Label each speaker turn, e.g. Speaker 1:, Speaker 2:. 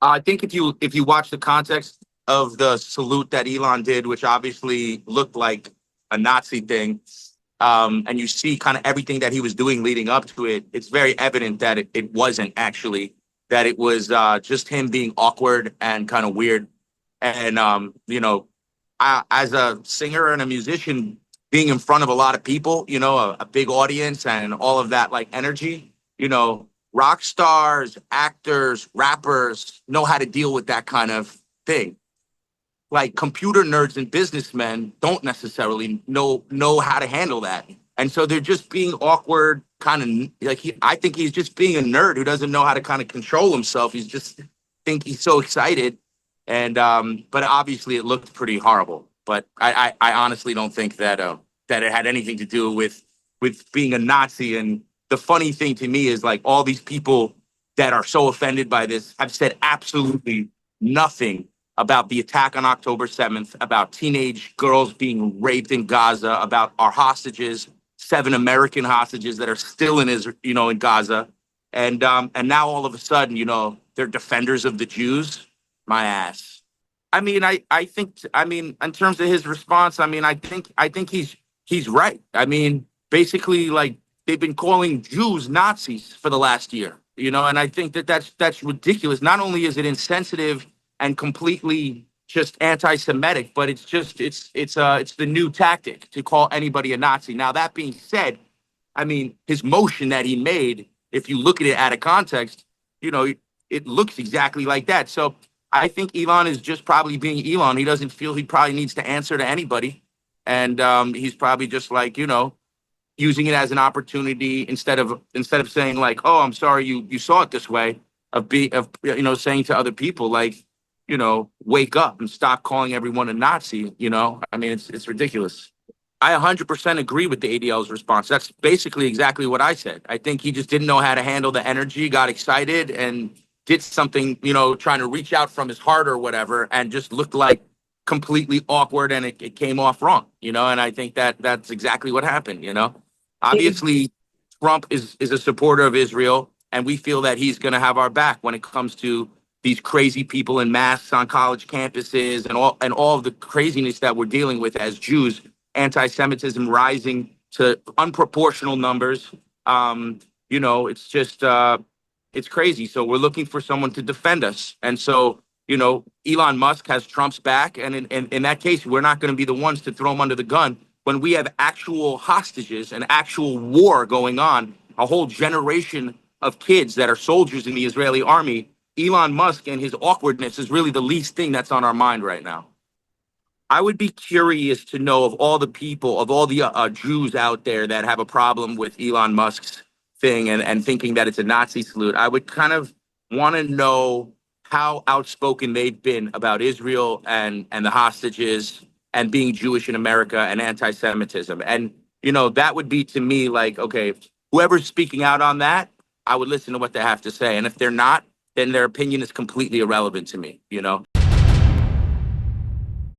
Speaker 1: I think if you watch the context of the salute that Elon did, which obviously looked like a Nazi thing, and you see kind of everything that he was doing leading up to it, it's very evident that it wasn't actually, that it was just him being awkward and kind of weird. And as a singer and a musician, being in front of a lot of people, a big audience and all of that like energy, rock stars, actors, rappers know how to deal with that kind of thing. Like computer nerds and businessmen don't necessarily know how to handle that. And so they're just being awkward, kind of like I think he's just being a nerd who doesn't know how to kind of control himself. He's just think he's so excited. And but obviously it looked pretty horrible. But I honestly don't think that it had anything to do with being a Nazi. And the funny thing to me is like all these people that are so offended by this have said absolutely nothing about the attack on October 7th, about teenage girls being raped in Gaza, about our hostages, 7 American hostages that are still in Israel, in Gaza. And now all of a sudden, they're defenders of the Jews. My ass. I mean, in terms of his response, I think he's right. I mean, basically, like they've been calling Jews Nazis for the last year, and I think that that's ridiculous. Not only is it insensitive and completely just anti-Semitic, but it's the new tactic to call anybody a Nazi. Now that being said, I mean, his motion that he made, if you look at it out of context, you know, it looks exactly like that. So I think Elon is just probably being Elon. He doesn't feel he probably needs to answer to anybody. And he's probably just like, using it as an opportunity instead of saying like, oh, I'm sorry you saw it this way, of saying to other people like, wake up and stop calling everyone a Nazi. I mean, it's ridiculous. I 100% agree with the ADL's response. That's basically exactly what I said. I think he just didn't know how to handle the energy, got excited, and did something, trying to reach out from his heart or whatever, and just looked like completely awkward, and it came off wrong, and I think that's exactly what happened. Obviously, Trump is a supporter of Israel, and we feel that he's going to have our back when it comes to these crazy people in masks on college campuses and all of the craziness that we're dealing with as Jews, anti-Semitism rising to unproportional numbers. It's just it's crazy. So we're looking for someone to defend us, and so Elon Musk has Trump's back, and in that case, we're not going to be the ones to throw him under the gun when we have actual hostages and actual war going on, a whole generation of kids that are soldiers in the Israeli army. Elon Musk and his awkwardness is really the least thing that's on our mind right now. I would be curious to know of all the people, of all the Jews out there that have a problem with Elon Musk's thing and thinking that it's a Nazi salute. I would kind of want to know how outspoken they've been about Israel and the hostages and being Jewish in America and anti-Semitism. And, that would be to me like, okay, whoever's speaking out on that, I would listen to what they have to say. And if they're not, then their opinion is completely irrelevant to me.